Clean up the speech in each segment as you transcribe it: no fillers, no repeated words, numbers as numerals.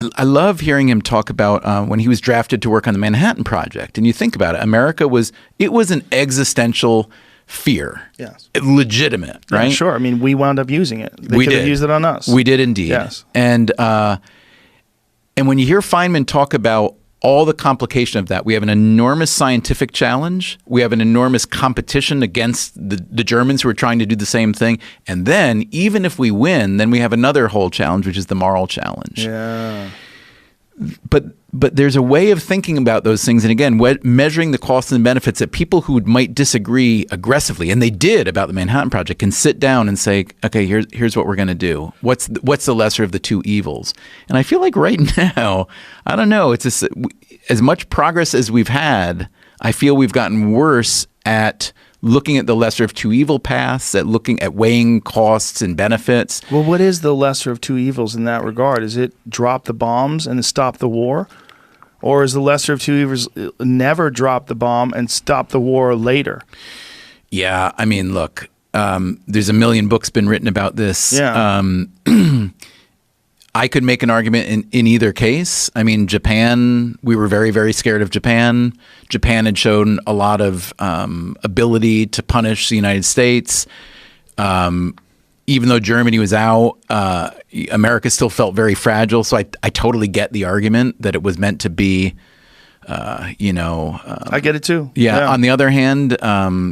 I love hearing him talk about when he was drafted to work on the Manhattan Project. And you think about it, it was an existential fear. Yes. Legitimate, right? Yeah, sure. I mean, we wound up using it. They could have used it on us. We did indeed. Yes. And when you hear Feynman talk about all the complication of that, we have an enormous scientific challenge. We have an enormous competition against the Germans who are trying to do the same thing. And then, even if we win, then we have another whole challenge, which is the moral challenge. Yeah. But there's a way of thinking about those things. And again, measuring the costs and benefits that people who might disagree aggressively, and they did about the Manhattan Project, can sit down and say, okay, here's what we're going to do. What's the lesser of the two evils? And I feel like right now, I don't know, it's as much progress as we've had, I feel we've gotten worse at looking at the lesser of two evil paths, at looking at weighing costs and benefits. Well, what is the lesser of two evils in that regard? Is it drop the bombs and stop the war? Or is the lesser of two evils never drop the bomb and stop the war later? Yeah, I mean, look, there's a million books been written about this. Yeah. I could make an argument in either case. I mean, Japan, we were very, very scared of Japan. Japan had shown a lot of ability to punish the United States. Even though Germany was out, America still felt very fragile. So I totally get the argument that it was meant to be, I get it too. Yeah. On the other hand,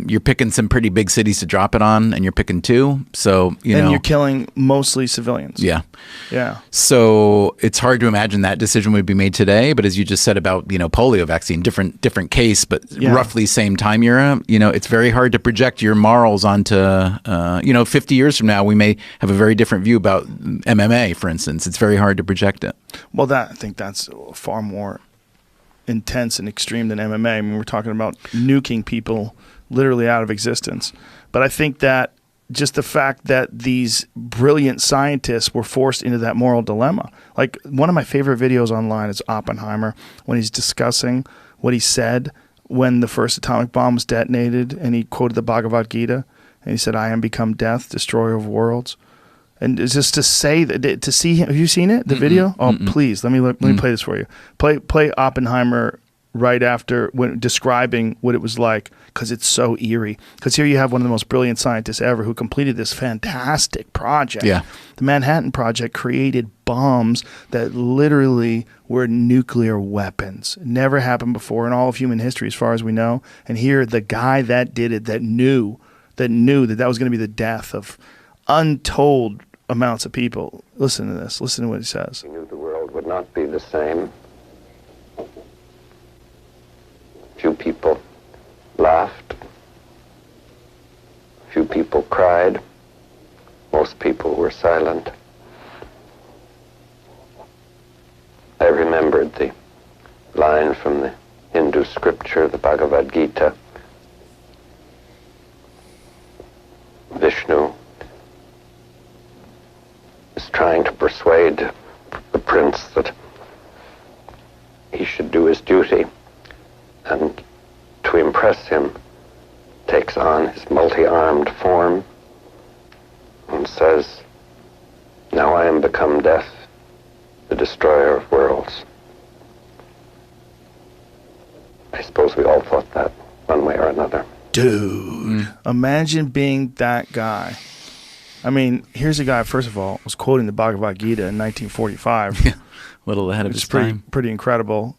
you're picking some pretty big cities to drop it on, and you're picking two. So, and you're killing mostly civilians. Yeah. Yeah. So it's hard to imagine that decision would be made today. But as you just said about, polio vaccine, different case, but roughly same time era, it's very hard to project your morals onto, 50 years from now, we may have a very different view about MMA, for instance. It's very hard to project it. Well, I think that's far more intense and extreme than MMA. I mean, we're talking about nuking people literally out of existence. But I think that just the fact that these brilliant scientists were forced into that moral dilemma. Like, one of my favorite videos online is Oppenheimer, when he's discussing what he said when the first atomic bomb was detonated, and he quoted the Bhagavad Gita, and he said, "I am become death, destroyer of worlds." And it's just to say that, to see him. Have you seen it? The video? Oh, please let me play this for you. Play Oppenheimer right after, when describing what it was like, because it's so eerie. Because here you have one of the most brilliant scientists ever who completed this fantastic project. Yeah. The Manhattan Project created bombs that literally were nuclear weapons. It never happened before in all of human history, as far as we know. And here, the guy that did it, that knew that was going to be the death of untold amounts of people. Listen to this. Listen to what he says. He knew the world would not be the same. Few people laughed. Few people cried. Most people were silent. I remembered the line from the Hindu scripture, the Bhagavad Gita. Vishnu is trying to persuade the prince that he should do his duty, and to impress him takes on his multi-armed form and says, "Now I am become death, the destroyer of worlds." I suppose we all thought that one way or another. Dude, imagine being that guy. I mean, here's a guy, first of all, was quoting the Bhagavad Gita in 1945. Yeah, a little ahead of his time. Pretty incredible.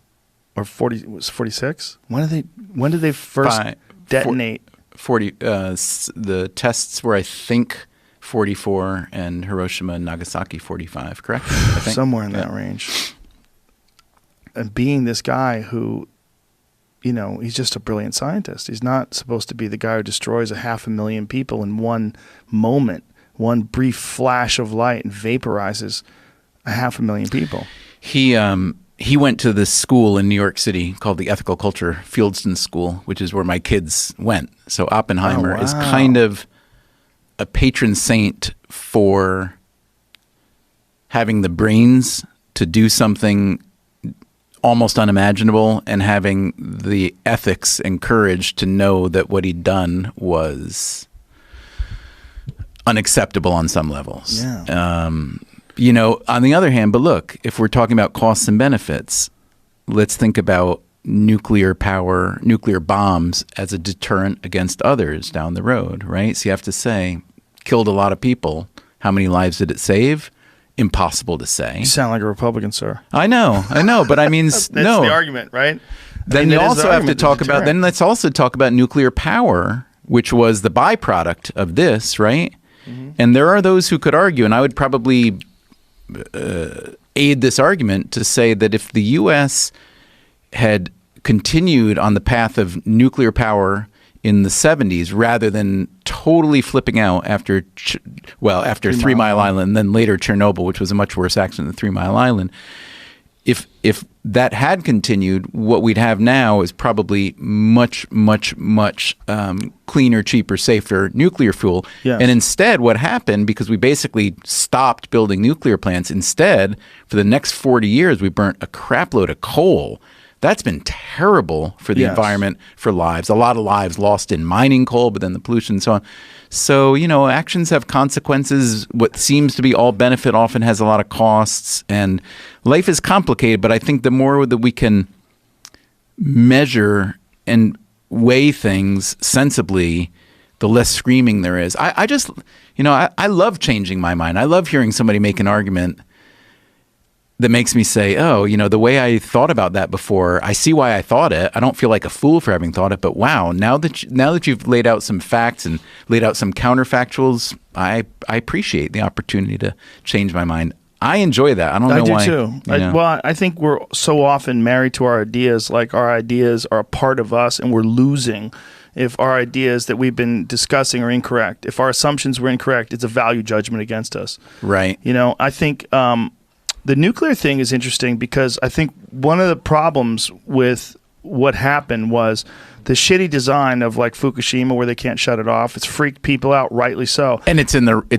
Or 46? When did they first detonate? 40. The tests were, I think, 44, and Hiroshima and Nagasaki 45. Correct? I think. Somewhere in that range. And being this guy who, he's just a brilliant scientist. He's not supposed to be the guy who destroys 500,000 people in one moment, one brief flash of light, and vaporizes 500,000 people. He went to this school in New York City called the Ethical Culture Fieldston School, which is where my kids went. So Oppenheimer is kind of a patron saint for having the brains to do something almost unimaginable and having the ethics and courage to know that what he'd done was unacceptable on some levels. Yeah. You know, on the other hand, but look, if we're talking about costs and benefits, let's think about nuclear power, nuclear bombs as a deterrent against others down the road, right? So you have to say, killed a lot of people. How many lives did it save? Impossible to say. You sound like a Republican, sir. I know, but I mean, That's no. the argument, right? Then you also have to talk about, then let's also talk about nuclear power, which was the byproduct of this, right? Mm-hmm. And there are those who could argue, and I would probably aid this argument to say that if the U.S. had continued on the path of nuclear power in the 70s rather than totally flipping out after 3 Mile Island and then later Chernobyl, which was a much worse accident than 3 Mile Island, if that had continued, what we'd have now is probably much cleaner, cheaper, safer nuclear fuel. Yes. And instead, what happened, because we basically stopped building nuclear plants, instead, for the next 40 years, we burnt a crap load of coal. That's been terrible for the environment, for lives. A lot of lives lost in mining coal, but then the pollution and so on. So, you know, actions have consequences. What seems to be all benefit often has a lot of costs. And life is complicated, but I think the more that we can measure and weigh things sensibly, the less screaming there is. I just, you know, I love changing my mind. I love hearing somebody make an argument that makes me say, oh, you know, the way I thought about that before, I see why I thought it. I don't feel like a fool for having thought it, but wow, now that you've laid out some facts and laid out some counterfactuals, I appreciate the opportunity to change my mind. I enjoy that. I don't know why. I do too. Well, I think we're so often married to our ideas, like our ideas are a part of us, and we're losing if our ideas that we've been discussing are incorrect. If our assumptions were incorrect, it's a value judgment against us. Right. You know, I think the nuclear thing is interesting because I think one of the problems with what happened was the shitty design of like Fukushima, where they can't shut it off. It's freaked people out, rightly so. And it's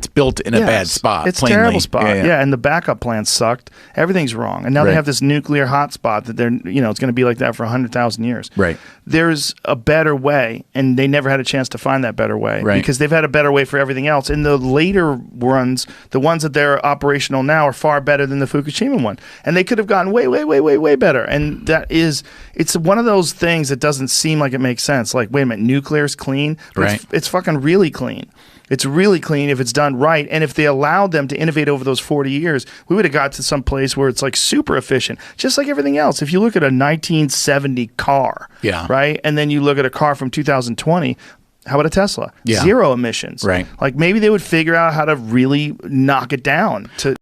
built in a bad spot. It's plainly. a terrible spot. Yeah, and the backup plants sucked. Everything's wrong. And now they have this nuclear hotspot that they're, you know, it's going to be like that for 100,000 years. Right. There's a better way, and they never had a chance to find that better way because they've had a better way for everything else. And the later ones, the ones that they're operational now, are far better than the Fukushima one. And they could have gotten way better. And it's one of those things that doesn't seem like it makes sense. Like, wait a minute, nuclear's clean? But it's fucking really clean. It's really clean if it's done right. And if they allowed them to innovate over those 40 years, we would have got to some place where it's like super efficient, just like everything else. If you look at a 1970 car, right, and then you look at a car from 2020, how about a Tesla? Zero emissions. Right. Like maybe they would figure out how to really knock it down to